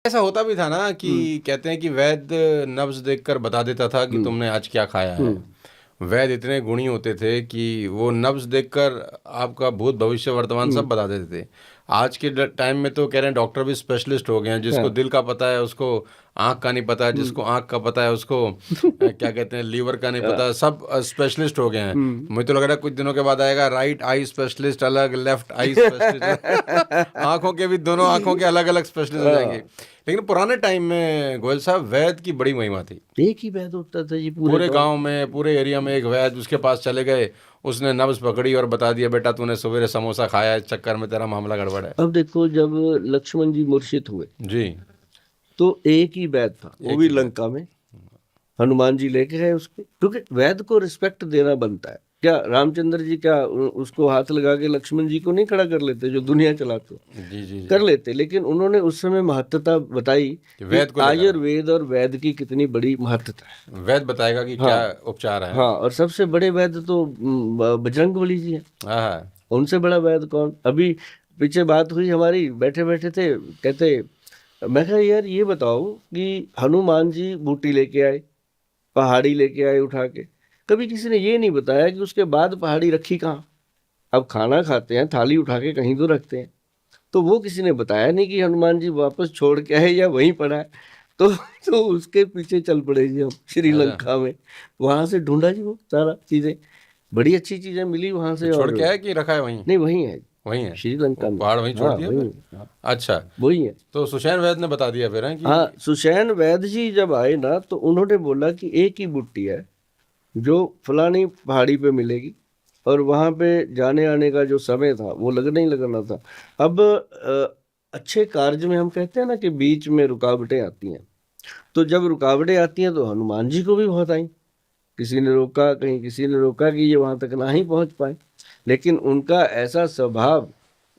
ऐसा होता भी था ना कि कहते हैं कि वैद्य नब्ज देखकर बता देता था कि तुमने आज क्या खाया है। वैद्य इतने गुणी होते थे कि वो नब्ज देखकर आपका भूत भविष्य वर्तमान सब बता देते थे। आज के टाइम में तो कह रहे हैं डॉक्टर भी स्पेशलिस्ट हो गए हैं। जिसको दिल का पता है उसको आँख का नहीं पता है, जिसको आँख का पता है उसको क्या कहते हैं लीवर का नहीं पता, सब स्पेशलिस्ट हो गए हैं। मुझे तो लग रहा है कुछ दिनों के बाद आएगा राइट आई स्पेशलिस्ट अलग, लेफ्ट आई स्पेशलिस्ट आंखों के भी, दोनों आंखों के अलग अलग स्पेशलिस्ट हो जाएंगे। लेकिन पुराने टाइम में गोयल साहब वैद्य की बड़ी महिमा थी। एक ही वैद्य होता था जी पूरे गांव में, पूरे एरिया में एक वैद्य, उसके पास चले गए, उसने नब्ज पकड़ी और बता दिया बेटा तूने सवेरे समोसा खाया, इस चक्कर में तेरा मामला गड़बड़ है। अब देखो जब लक्ष्मण जी मूर्छित हुए जी, तो एक ही वैद्य था, वो भी लंका में। हनुमान जी लेके गए उसके, क्योंकि वैद्य को रिस्पेक्ट देना बनता है। क्या रामचंद्र जी क्या उसको हाथ लगा के लक्ष्मण जी को नहीं खड़ा कर लेते, जो दुनिया चलाते जी, जी, कर लेते, लेकिन उन्होंने उस समय महत्वता बताई कि आयुर्वेद और वैद्य की कितनी बड़ी महत्ता है। वैद्य बताएगा कि क्या उपचार है। हाँ, और सबसे बड़े वैद्य तो बजरंगबली जी हैं। हाँ, उनसे बड़ा वैद्य कौन। अभी पीछे बात हुई हमारी, बैठे बैठे थे, कहते मैं कहा यार ये बताओ कि हनुमान जी बूटी लेके आए, पहाड़ी लेके आए उठा के, कभी किसी ने ये नहीं बताया कि उसके बाद पहाड़ी रखी कहाँ। अब खाना खाते हैं थाली उठा के कहीं तो रखते हैं, तो वो किसी ने बताया नहीं कि हनुमान जी वापस छोड़ के आए या वहीं पड़ा है। तो उसके पीछे चल पड़े जी हम श्रीलंका में। वहां से ढूंढा जी वो सारा चीजें, बड़ी अच्छी चीजें मिली वहां से। छोड़ और के आए कि रखा है वहीं? नहीं, वहीं है, वहीं है श्रीलंका में, पहाड़ वहीं छोड़ दिया वहीं। फिर? अच्छा, वही है। तो सुषैण वैद्य ने बता दिया फिर कि हाँ, सुषैण वैद्य जी जब आए ना तो उन्होंने बोला कि एक ही बुट्टी है जो फलानी पहाड़ी पे मिलेगी, और वहां पे जाने आने का जो समय था वो लगना ही लगना था। अब अच्छे कार्य में हम कहते हैं ना कि बीच में रुकावटें आती हैं, तो जब रुकावटें आती हैं तो हनुमान जी को भी बहुत आई। किसी ने रोका, कहीं किसी ने रोका कि ये वहां तक ना ही पहुंच पाए, लेकिन उनका ऐसा स्वभाव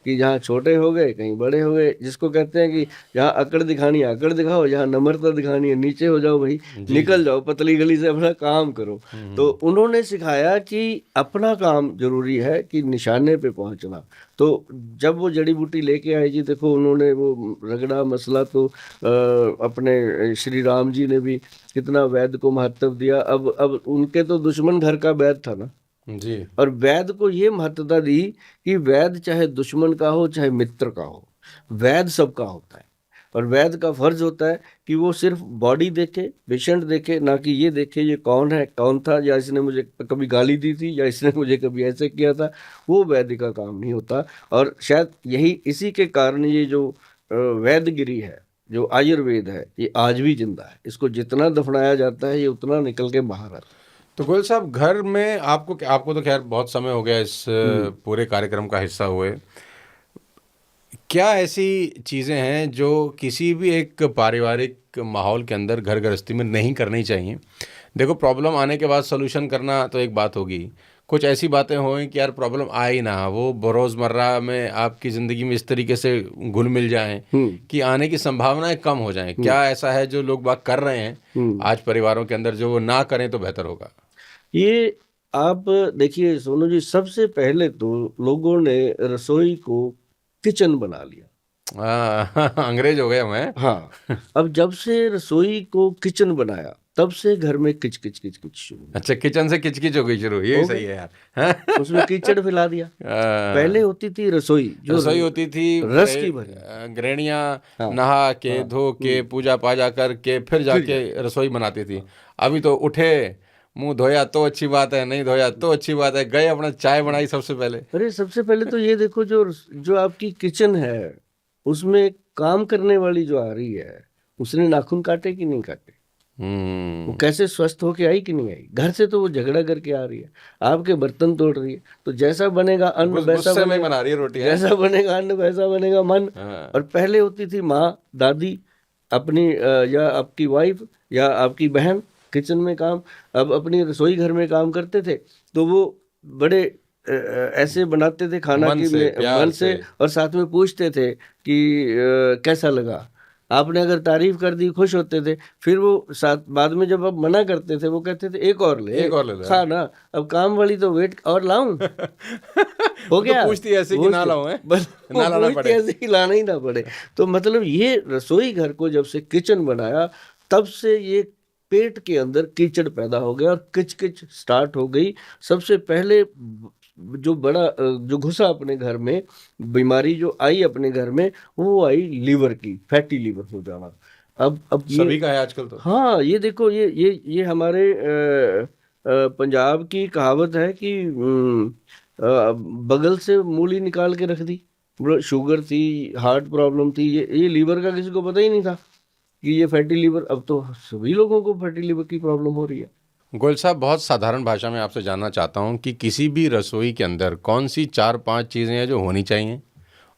कि जहाँ छोटे हो गए कहीं बड़े हो गए, जिसको कहते हैं कि जहाँ अकड़ दिखानी है अकड़ दिखाओ, जहाँ नम्रता दिखानी है नीचे हो जाओ भाई, निकल जाओ पतली गली से, अपना काम करो। तो उन्होंने सिखाया कि अपना काम जरूरी है, कि निशाने पे पहुंचना। तो जब वो जड़ी बूटी लेके आए जी, देखो उन्होंने वो रगड़ा मसला, तो अपने श्री राम जी ने भी कितना वैद्य को महत्व दिया। अब उनके तो दुश्मन घर का वैद्य था ना जी, और वैद्य को ये महत्वता दी कि वैद्य चाहे दुश्मन का हो चाहे मित्र का हो, वैद्य सबका होता है। और वैद्य का फर्ज होता है कि वो सिर्फ बॉडी देखे, पेशेंट देखे, ना कि ये देखे ये कौन है कौन था, या इसने मुझे कभी गाली दी थी, या इसने मुझे कभी ऐसे किया था। वो वैद्य का काम नहीं होता। और शायद यही इसी के कारण ये जो वैद्यगिरी है, जो आयुर्वेद है, ये आज भी जिंदा है। इसको जितना दफनाया जाता है ये उतना निकल के बाहर आता है। तो गोयल साहब घर में आपको तो खैर बहुत समय हो गया इस पूरे कार्यक्रम का हिस्सा हुए। क्या ऐसी चीज़ें हैं जो किसी भी एक पारिवारिक माहौल के अंदर घर गृहस्थी में नहीं करनी चाहिए? देखो, प्रॉब्लम आने के बाद सोल्यूशन करना तो एक बात होगी, कुछ ऐसी बातें हों कि यार प्रॉब्लम आए ही ना, वो रोज़मर्रा में आपकी ज़िंदगी में इस तरीके से घुल मिल जाएं कि आने की संभावनाएं कम हो जाएं। क्या ऐसा है जो लोग बात कर रहे हैं आज परिवारों के अंदर, जो वो ना करें तो बेहतर होगा? ये आप देखिए सोनू जी, सबसे पहले तो लोगों ने रसोई को किचन बना लिया। अंग्रेज हो गए मैं। हाँ, अब जब से रसोई को किचन बनाया तब से घर में किच किच किच किच शुरू। अच्छा, किचन से किचकिच हो गई शुरू, ये भी सही है यार। उसमें कीचड़ फैला दिया। पहले होती थी रसोई, जो रसोई होती थी, रस की भरी, गृहणियाँ नहा के धो के पूजा पाजा करके फिर जाके रसोई बनाती थी। अभी तो उठे, मुंह धोया तो अच्छी बात है, नहीं धोया तो अच्छी बात है, गए अपना चाय बनाई सबसे पहले। अरे सबसे पहले तो ये देखो, जो जो आपकी किचन है उसमें काम करने वाली जो आ रही है, उसने नाखून काटे कि नहीं काटे, वो कैसे स्वस्थ होके आई कि नहीं आई। घर से तो वो झगड़ा करके आ रही है, आपके बर्तन तोड़ रही है। तो जैसा बनेगा अन्न वैसा बना रही है रोटी, जैसा बनेगा अन्न वैसा बनेगा मन। और पहले होती थी माँ दादी अपनी या आपकी वाइफ या आपकी बहन किचन में काम, अब अपनी रसोई घर में काम करते थे, तो वो बड़े ऐसे बनाते थे खाना मन की से, मन से, और साथ में पूछते थे कि कैसा लगा, आपने अगर तारीफ कर दी खुश होते थे, फिर वो साथ बाद में जब आप मना करते थे वो कहते थे एक और ले, एक और ले लो। खा ना, अब काम वाली तो वेट और लाऊं हो वो गया। तो पूछती ऐसे कि ना लाऊं, बस ना लाना पूछती पड़े। ऐसे कि लाना ही ना पड़े। तो मतलब ये रसोई घर को जब से किचन बनाया तब से ये पेट के अंदर कीचड़ पैदा हो गया और किचकिच स्टार्ट हो गई। सबसे पहले जो बड़ा जो घुसा अपने घर में, बीमारी जो आई अपने घर में, वो आई लीवर की, फैटी लीवर हो जाना। अब ये सभी का है आजकल तो। हाँ, ये देखो, ये हमारे पंजाब की कहावत है कि बगल से मूली निकाल के रख दी। शुगर थी, हार्ट प्रॉब्लम थी, ये लीवर का किसी को पता ही नहीं था कि ये फैटी लीवर। अब तो सभी लोगों को फैटी लीवर की प्रॉब्लम हो रही है। गोयल साहब, बहुत साधारण भाषा में आपसे जानना चाहता हूँ कि किसी भी रसोई के अंदर कौन सी 4-5 चीज़ें हैं जो होनी चाहिए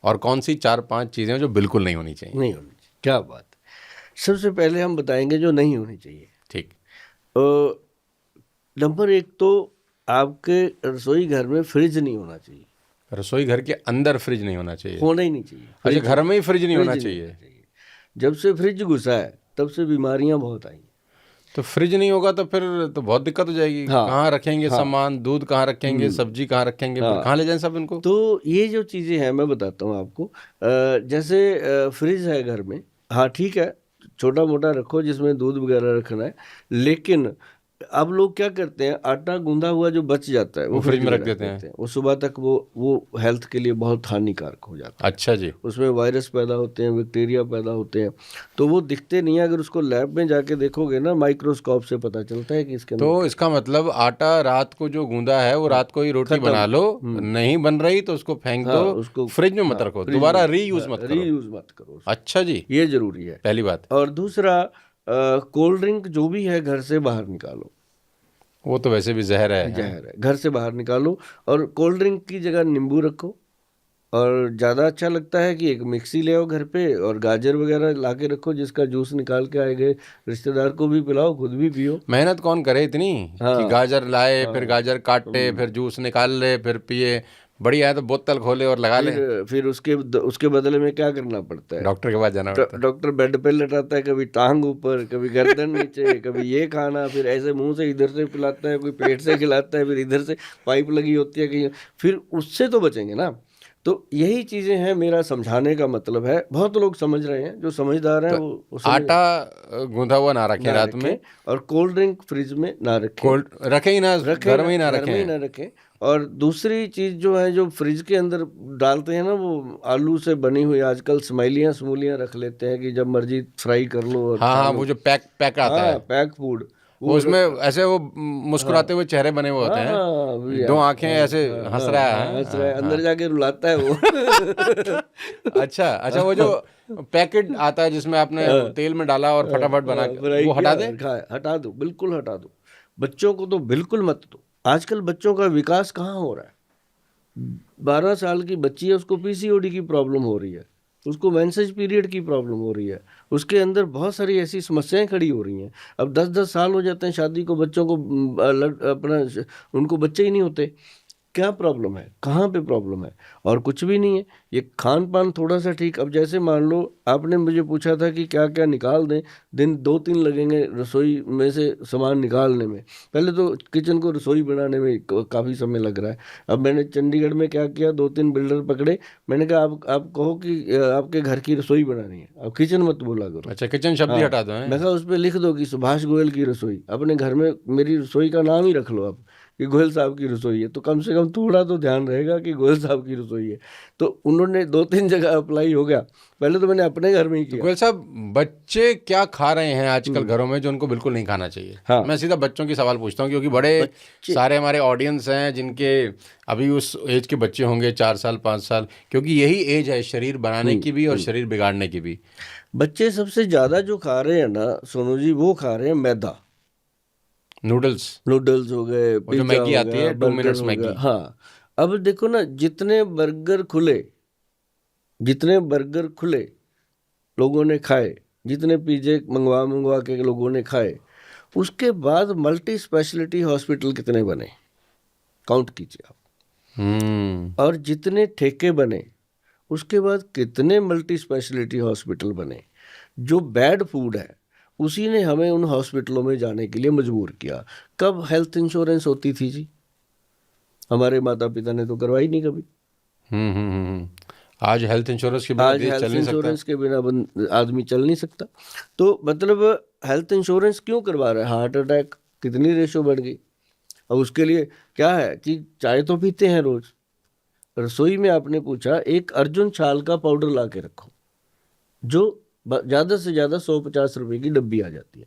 और कौन सी 4-5 चीज़ें हैं जो बिल्कुल नहीं होनी चाहिए? नहीं होनी चाहिए, क्या बात है। सबसे पहले हम बताएंगे जो नहीं होनी चाहिए। ठीक। नंबर 1 तो आपके रसोई घर में फ्रिज नहीं होना चाहिए। रसोई घर के अंदर फ्रिज नहीं होना चाहिए? होना ही नहीं चाहिए। अच्छा, घर में ही फ्रिज नहीं होना फ्रिज चाहिए? जब से फ्रिज घुसा है तब से बीमारियां बहुत आई। तो फ्रिज नहीं होगा तो फिर तो बहुत दिक्कत हो जाएगी। हाँ, कहाँ रखेंगे सामान, दूध कहाँ रखेंगे, सब्जी कहाँ रखेंगे, फिर कहाँ ले जाएं सब इनको? तो ये जो चीज़ें हैं मैं बताता हूँ आपको। जैसे फ्रिज है घर में, हाँ ठीक है, छोटा मोटा रखो जिसमें दूध वगैरह रखना है, लेकिन अब लोग क्या करते हैं, आटा गूंदा हुआ जो बच जाता है वो फ्रिज में रख देते हैं। वो सुबह तक वो हेल्थ के लिए बहुत हानिकारक हो जाता है। अच्छा जी। उसमें वायरस पैदा होते हैं, बैक्टीरिया पैदा होते हैं, तो वो दिखते नहीं है। अगर उसको लैब में जाके देखोगे ना, माइक्रोस्कोप से पता चलता है कि इसके अंदर। तो इसका मतलब आटा रात को जो गूंदा है वो रात को ही रोटी बना लो, नहीं बन रही तो उसको फेंक दो, उसको फ्रिज में मत रखो, दोबारा रीयूज मत करो। रीयूज मत करो। अच्छा जी, ये जरूरी है, पहली बात। और दूसरा, कोल्ड ड्रिंक जो भी है घर से बाहर निकालो। वो तो वैसे भी जहर है। जहर है, घर से बाहर निकालो। और कोल्ड ड्रिंक की जगह नींबू रखो। और ज़्यादा अच्छा लगता है कि एक मिक्सी ले आओ घर पे और गाजर वगैरह ला के रखो, जिसका जूस निकाल के आए गए रिश्तेदार को भी पिलाओ, खुद भी पियो। मेहनत कौन करे इतनी कि गाजर लाए, फिर गाजर काटे, फिर जूस निकाल ले, फिर पिए। बढ़िया है तो बोतल खोले और लगा ले। फिर उसके बदले में क्या करना पड़ता है? डॉक्टर के पास जाना पड़ता है। डॉक्टर बेड पे लेटाता है, कभी टांग ऊपर, कभी गर्दन नीचे, कभी ये खाना, फिर ऐसे मुंह से इधर से पिलाता है, कोई पेट से खिलाता है, फिर इधर से पाइप लगी होती है कहीं, फिर उससे तो बचेंगे ना। तो यही चीजें हैं, मेरा समझाने का मतलब है। बहुत लोग समझ रहे हैं, जो समझदार हैं वो आटा गूंधा हुआ ना रखें रात में, और कोल्ड ड्रिंक फ्रिज में ना रखें। कोल्ड रखें ही ना, घर में ही ना रखें। और दूसरी चीज जो है, जो फ्रिज के अंदर डालते हैं ना, वो आलू से बनी हुई आजकल स्माइलियाँ समूलियाँ रख लेते हैं कि जब मर्जी फ्राई कर लो। और हाँ, वो जो पैक आता है, पैक फूड, उसमें ऐसे वो मुस्कुराते हुए चेहरे बने हुए होते हैं, 2 आंखें ऐसे हंस रहा है, अंदर जाके रुलाता है वो। अच्छा, वो जो पैकेट आता है जिसमें आपने तेल में डाला और फटाफट बना, वो हटा दे। हटा दो, बिल्कुल हटा दो। बच्चों को तो बिल्कुल मत दो। आजकल बच्चों का विकास कहाँ हो रहा है? 12 साल की बच्ची है, उसको पीसीओडी की प्रॉब्लम हो रही है, उसको मेंसेज पीरियड की प्रॉब्लम हो रही है, उसके अंदर बहुत सारी ऐसी समस्याएं खड़ी हो रही हैं। अब 10-10 साल हो जाते हैं शादी को, बच्चों को अपना उनको बच्चे ही नहीं होते। क्या प्रॉब्लम है? कहाँ पे प्रॉब्लम है? और कुछ भी नहीं है, ये खान पान थोड़ा सा ठीक। अब जैसे मान लो आपने मुझे पूछा था कि क्या क्या निकाल दें, दिन 2-3 लगेंगे रसोई में से सामान निकालने में। पहले तो किचन को रसोई बनाने में काफ़ी समय लग रहा है। अब मैंने चंडीगढ़ में क्या किया, 2-3 बिल्डर पकड़े, मैंने कहा आप कहो कि आपके घर की रसोई बनानी है, अब किचन मत बोला करो। अच्छा, किचन शब्द ही हटा दो। मैं कहा उस पर लिख दो कि सुभाष गोयल की रसोई। अपने घर में मेरी रसोई का नाम ही रख लो आप कि गोयल साहब की रसोई है, तो कम से कम थोड़ा तो ध्यान रहेगा कि गोयल साहब की रसोई है। तो उन्होंने 2-3 जगह अप्लाई हो गया। पहले तो मैंने अपने घर में ही किया। गोयल साहब, बच्चे क्या खा रहे हैं आजकल घरों में जो उनको बिल्कुल नहीं खाना चाहिए? हाँ। मैं सीधा बच्चों की सवाल पूछता हूँ, क्योंकि बड़े सारे हमारे ऑडियंस हैं जिनके अभी उस एज के बच्चे होंगे, 4 साल 5 साल, क्योंकि यही एज है शरीर बनाने की भी और शरीर बिगाड़ने की भी। बच्चे सबसे ज़्यादा जो खा रहे हैं ना सोनू जी, वो खा रहे हैं मैदा। नूडल्स हो गए, जो मैगी आती है 2 मिनट्स मैगी। हाँ, अब देखो ना, जितने बर्गर खुले लोगों ने खाए, जितने पिज्जे मंगवा के लोगों ने खाए, उसके बाद मल्टी स्पेशलिटी हॉस्पिटल कितने बने, काउंट कीजिए आप। और जितने ठेके बने, उसके बाद कितने मल्टी स्पेशलिटी हॉस्पिटल बने। जो बैड फूड है उसी ने हमें उन हॉस्पिटलों में जाने के लिए मजबूर किया। कब हेल्थ इंश्योरेंस होती थी जी? हमारे माता पिता ने तो करवाई नहीं कभी। आज हेल्थ इंश्योरेंस के बिना आज देश हेल्थ चल नहीं सकता। इंश्योरेंस के बिना आदमी चल नहीं सकता। तो मतलब हेल्थ इंश्योरेंस क्यों करवा रहा है? हार्ट अटैक कितनी रेशो बढ़ गई। अब उसके लिए क्या है कि चाय तो पीते हैं रोज, रसोई में आपने पूछा एक अर्जुन छाल का पाउडर ला के रखो, जो ज्यादा से ज्यादा 150 रुपए की डब्बी आ जाती है।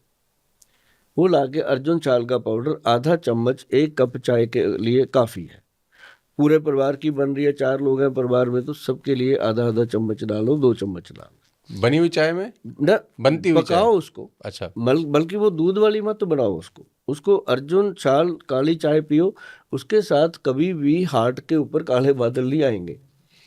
वो ला के अर्जुन छाल का पाउडर आधा चम्मच 1 कप चाय के लिए काफी है। पूरे परिवार की बन रही है, 4 लोग हैं परिवार में, तो सबके लिए आधा आधा चम्मच डालो, 2 चम्मच डालो। बनी हुई चाय में? न बनती हुई चाय? पकाओ उसको। अच्छा। बल्कि वो दूध वाली मत बनाओ उसको अर्जुन छाल काली चाय पियो। उसके साथ कभी भी हार्ट के ऊपर काले बादल नहीं आएंगे।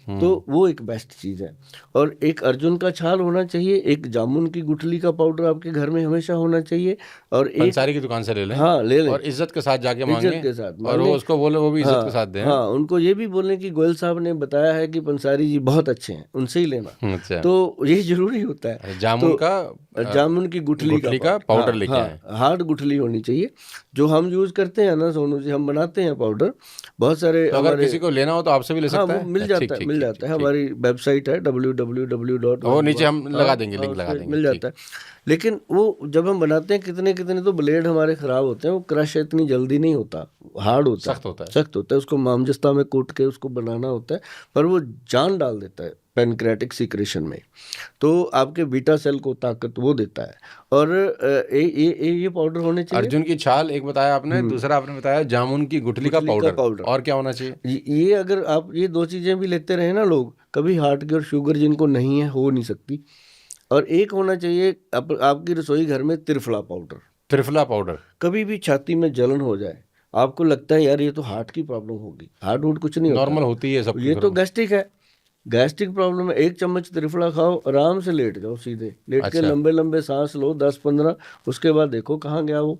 तो वो एक बेस्ट चीज है। और एक अर्जुन का छाल होना चाहिए, एक जामुन की गुठली का पाउडर आपके घर में हमेशा होना चाहिए, और एक पंसारी की दुकान से ले लें। हाँ ले लें, और इज्जत के साथ जाके इज्जत मांगे, के साथ और वो मांगे। उसको बोले, वो भी इज्जत हाँ के साथ दें। हाँ, उनको ये भी बोलें कि गोयल साहब ने बताया है कि पंसारी जी बहुत अच्छे हैं, उनसे ही लेना। अच्छा। तो ये जरूरी होता है। जामुन तो का जामुन की गुठली का पाउडर लेके आए। हाँ, हार्ड गुठली होनी चाहिए। जो हम यूज करते हैं ना सोनू जी, हम बनाते हैं पाउडर बहुत सारे। तो अगर किसी को लेना हो तो आपसे भी ले हाँ सकता वो है? मिल जाता है, मिल जाता है। हमारी वेबसाइट है www. वो नीचे हम लगा देंगे, लिंक लगा देंगे। मिल जाता है। लेकिन वो जब हम बनाते हैं कितने कितने तो ब्लेड हमारे खराब होते हैं, वो क्रश इतनी जल्दी नहीं होता, हार्ड होता है, सख्त होता है। सख्त होता है। उसको मामजस्ता में कूट के उसको बनाना होता है, पर वो जान डाल देता है पेनक्रेटिक सीक्रेशन में। तो आपके बीटा सेल को ताकत वो देता है। और ये पाउडर होने चाहिए। अर्जुन की छाल एक बताया आपने, दूसरा आपने बताया जामुन की गुठली का पाउडर। और क्या होना चाहिए? ये अगर आप ये 2 चीजें भी लेते रहे ना लोग, कभी हार्ट की और शुगर जिनको नहीं है हो नहीं सकती। और एक होना चाहिए आपकी रसोई घर में त्रिफला पाउडर। त्रिफला पाउडर। कभी भी छाती में जलन हो जाए, आपको लगता है यार ये तो हार्ट की प्रॉब्लम होगी, हार्ट वुड कुछ नहीं होता, नॉर्मल होती है सब, ये तो गैस्ट्रिक है, गैस्ट्रिक प्रॉब्लम है। 1 चम्मच त्रिफला खाओ, आराम से लेट जाओ, सीधे लेट के लंबे लंबे सांस लो 10-15, उसके बाद देखो कहाँ गया वो,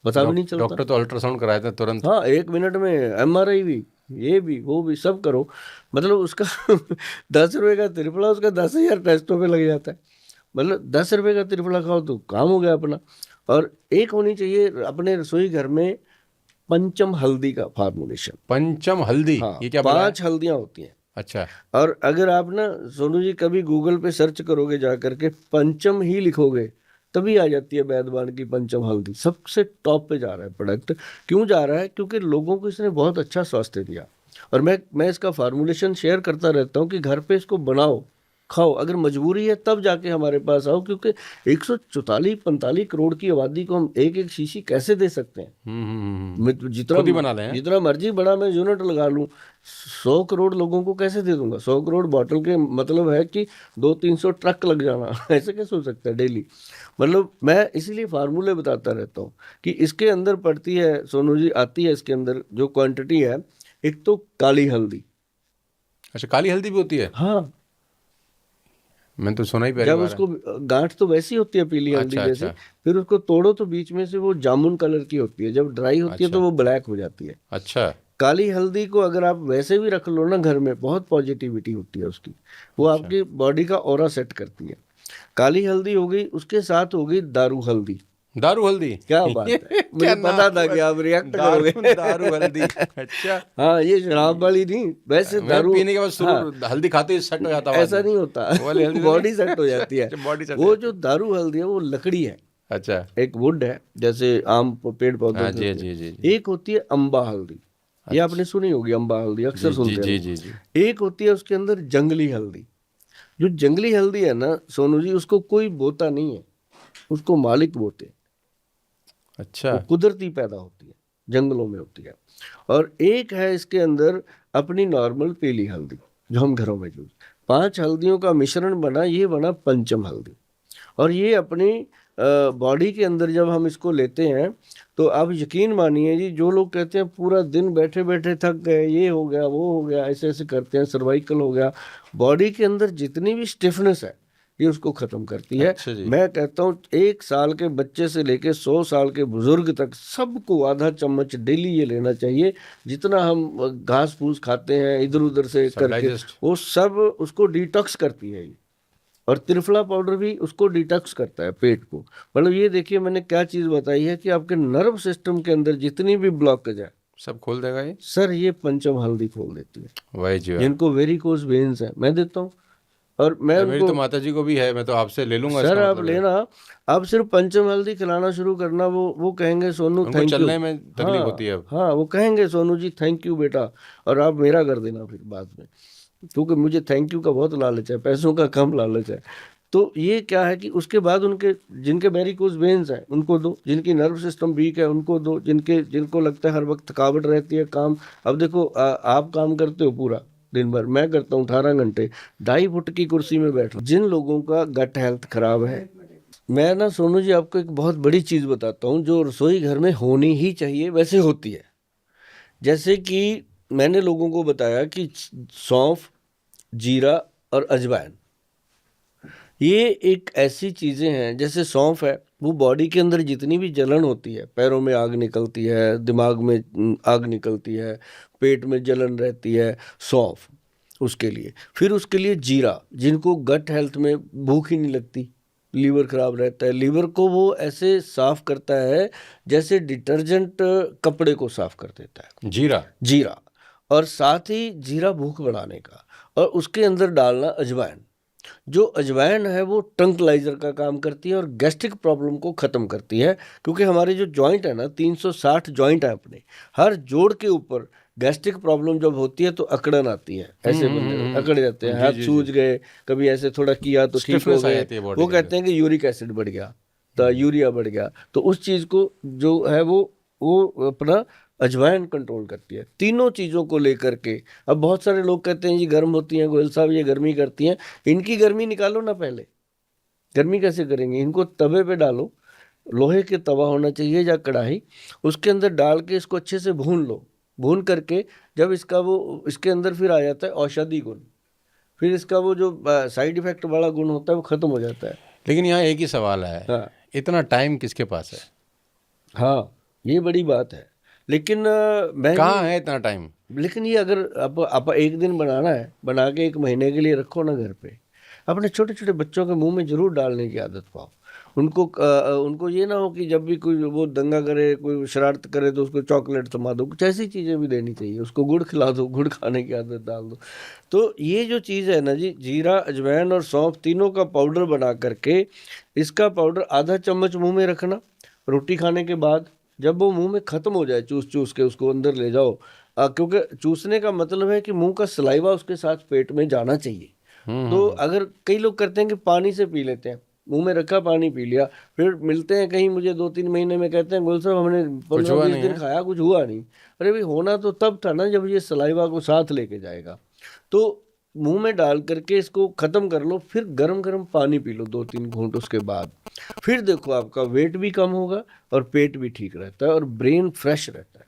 पता भी नहीं चलता। डॉक्टर तो अल्ट्रासाउंड कराए थे तुरंत। हाँ 1 मिनट में MRI भी, ये भी वो भी सब करो। मतलब उसका 10 रुपए का त्रिफला उसका 10,000 टेस्टों पे लग जाता है। मतलब 10 रुपए का त्रिफला खाओ तो काम हो गया अपना। और एक होनी चाहिए अपने रसोई घर में पंचम हल्दी का फार्मूलेशन। पंचम हल्दी? हाँ, ये क्या? 5 हल्दियां होती हैं। अच्छा। और अगर आप ना सोनू जी कभी गूगल पे सर्च करोगे जा करके, पंचम ही लिखोगे, तभी आ जाती है वैद्यवान की पंचम हल्दी। सबसे टॉप पे जा रहा है प्रोडक्ट। क्यों जा रहा है? क्योंकि लोगों को इसने बहुत अच्छा स्वास्थ्य दिया। और मैं इसका फार्मूलेशन शेयर करता रहता हूँ कि घर पे इसको बनाओ, खाओ। अगर मजबूरी है तब जाके हमारे पास आओ, क्योंकि 144-45 करोड़ की आबादी को हम एक एक शीशी कैसे दे सकते हैं? खुद ही बना लें। जितना मर्जी बड़ा मैं यूनिट लगा लूं, 100 करोड़ लोगों को कैसे दे दूंगा? 100 करोड़ बॉटल के मतलब है कि 200-300 ट्रक लग जाना। ऐसे कैसे हो सकता है डेली? मतलब मैं इसीलिए फार्मूले बताता रहता हूँ कि इसके अंदर पड़ती है सोनू जी, आती है इसके अंदर जो क्वांटिटी है। एक तो काली हल्दी। अच्छा, काली हल्दी भी होती है? हाँ, मैंने तो सुना ही पहली जब बार उसको गांठ तो वैसी होती है पीली हल्दी अच्छा, जैसी, अच्छा। फिर उसको तोड़ो तो बीच में से वो जामुन कलर की होती है, जब ड्राई होती है तो वो ब्लैक हो जाती है। अच्छा। काली हल्दी को अगर आप वैसे भी रख लो ना घर में, बहुत पॉजिटिविटी होती है उसकी, वो आपकी बॉडी का ऑरा सेट करती है। काली हल्दी हो गई, उसके साथ हो गई दारू हल्दी। दारू हल्दी? क्या बात है, मुझे पता था कि आप रिएक्ट करोगे। दारू हल्दी। अच्छा। हाँ, ये शराब वाली नहीं, वैसे दारू पीने के बाद हल्दी खाते ही सेट हो जाता है? ऐसा नहीं होता, बॉडी सेट हो जाती है। Body set. वो जो दारू हल्दी है वो लकड़ी है। अच्छा। एक वुड है, जैसे आम पेड़ पौधे जी, होते जी, हैं। जी। एक होती है अम्बा हल्दी, ये आपने सुनी होगी, अम्बा हल्दी अक्सर सुनते हैं। जी, जी, जी। एक होती है उसके अंदर जंगली हल्दी। जो जंगली हल्दी है ना सोनू जी, उसको कोई बोता नहीं है, उसको मालिक बोते हैं। अच्छा। वो कुदरती पैदा होती है, जंगलों में होती है। और एक है इसके अंदर अपनी नॉर्मल पीली हल्दी जो हम घरों में यूज, 5 हल्दियों का मिश्रण बना, ये बना पंचम हल्दी। और ये अपनी बॉडी के अंदर जब हम इसको लेते हैं तो आप यकीन मानिए जी, जो लोग कहते हैं पूरा दिन बैठे बैठे थक गए, ये हो गया वो हो गया, ऐसे ऐसे करते हैं, सर्वाइकल हो गया, बॉडी के अंदर जितनी भी स्टिफनेस है ये उसको खत्म करती है। अच्छा जी। मैं कहता हूँ 1 साल के बच्चे से लेके 100 साल के बुजुर्ग तक सबको आधा चम्मच डेली ये लेना चाहिए। जितना हम घास फूस खाते हैं इधर उधर से करके, digest। वो सब उसको डिटॉक्स करती है ये। और त्रिफला पाउडर भी उसको डिटॉक्स करता है पेट को। मतलब ये देखिए मैंने क्या चीज़ बताई है कि आपके नर्व सिस्टम के अंदर जितनी भी ब्लॉकेज है सब खोल देगा ये। सर ये पंचम हल्दी खोल देती है। वही जी वाह। जिनको वेरिकोज वेन्स है मैं देता हूँ, और मैं मेरी उनको तो माता जी को भी है, मैं तो आपसे ले लूंगा। सर इसका आप मतलब है। लेना, आप सिर्फ पंचम हल्दी खिलाना शुरू करना, वो कहेंगे सोनू उनको थैंक यू। चलने में तकलीफ होती है अब। हाँ वो कहेंगे सोनू जी थैंक यू बेटा, और आप मेरा कर देना फिर बाद में, क्योंकि मुझे थैंक यू का बहुत लालच है, पैसों का कम लालच है। तो ये क्या है कि उसके बाद उनके जिनके वेरिकोज वेन्स हैं उनको दो, जिनकी नर्व सिस्टम वीक है उनको दो, जिनको लगता है हर वक्त थकावट रहती है काम। अब देखो आप काम करते हो पूरा दिन भर, मैं करता हूँ 18 घंटे 2.5 फुट की कुर्सी में बैठ रहा हूं। जिन लोगों का गट हेल्थ खराब है, मैं ना सोनू जी आपको एक बहुत बड़ी चीज़ बताता हूँ जो रसोई घर में होनी ही चाहिए वैसे होती है। जैसे कि मैंने लोगों को बताया कि सौंफ, जीरा और अजवाइन ये एक ऐसी चीज़ें हैं, जैसे सौंफ है वो बॉडी के अंदर जितनी भी जलन होती है, पैरों में आग निकलती है, दिमाग में आग निकलती है, पेट में जलन रहती है, सौंफ उसके लिए। फिर उसके लिए जीरा, जिनको गट हेल्थ में भूख ही नहीं लगती, लीवर खराब रहता है, लीवर को वो ऐसे साफ करता है जैसे डिटर्जेंट कपड़े को साफ कर देता है जीरा। जीरा। और साथ ही जीरा भूख बढ़ाने का, और उसके अंदर डालना अजवाइन। जो अजवाइन है वो ट्रंकलाइजर का काम करती है और गैस्ट्रिक प्रॉब्लम को ख़त्म करती है, क्योंकि हमारे जो जॉइंट है ना 360 जॉइंट है अपने, हर जोड़ के ऊपर गैस्ट्रिक प्रॉब्लम जब होती है तो अकड़न आती है, ऐसे बंदे अकड़ जाते हैं, हाथ सूज गए, कभी ऐसे थोड़ा किया तो ठीक हो Stiffness आ गए, जाती है body वो के कहते हैं कि यूरिक एसिड बढ़ गया, तो यूरिया बढ़ गया। तो उस चीज़ को जो है वो अपना अजवाइन कंट्रोल करती है। तीनों चीज़ों को लेकर के अब बहुत सारे लोग कहते हैं जी गर्म होती हैं गोयल साहब, ये गर्मी करती हैं। इनकी गर्मी निकालो ना पहले, गर्मी कैसे करेंगे? इनको तवे पे डालो, लोहे के तवा होना चाहिए या कढ़ाई, उसके अंदर डाल के इसको अच्छे से भून लो। भून करके जब इसके अंदर फिर आ जाता है औषधि गुण, फिर इसका वो जो साइड इफेक्ट वाला गुण होता है वो खत्म हो जाता है। लेकिन यहाँ एक ही सवाल है, हाँ इतना टाइम किसके पास है? हाँ ये बड़ी बात है, लेकिन मैं कहाँ है इतना टाइम? लेकिन ये अगर आप एक दिन बनाना है, बना के 1 महीने के लिए रखो ना घर पे, अपने छोटे छोटे बच्चों के मुंह में जरूर डालने की आदत पाओ। उनको ये ना हो कि जब भी कोई वो दंगा करे, कोई शरारत करे तो उसको चॉकलेट थमा दो, कुछ ऐसी चीज़ें भी देनी चाहिए, उसको गुड़ खिला दो, गुड़ खाने की आदत डाल दो। तो ये जो चीज़ है ना जी, जीरा, अजवाइन और सौंफ तीनों का पाउडर बना करके, इसका पाउडर आधा चम्मच मुंह में रखना रोटी खाने के बाद। जब वो मुंह में ख़त्म हो जाए चूस चूस के उसको अंदर ले जाओ, क्योंकि चूसने का मतलब है कि मुंह का सलाइवा उसके साथ पेट में जाना चाहिए। तो अगर कई लोग करते हैं कि पानी से पी लेते हैं, मुंह में रखा पानी पी लिया, फिर मिलते हैं कहीं मुझे 2-3 महीने में, कहते हैं गोल साहब हमने 15-20 दिन खाया कुछ हुआ नहीं। अरे भाई होना तो तब था ना जब ये सलाइवा को साथ लेके जाएगा। तो मुंह में डाल करके इसको ख़त्म कर लो, फिर गरम गरम पानी पी लो 2-3 घूंट, उसके बाद फिर देखो आपका वेट भी कम होगा और पेट भी ठीक रहता है और ब्रेन फ्रेश रहता है।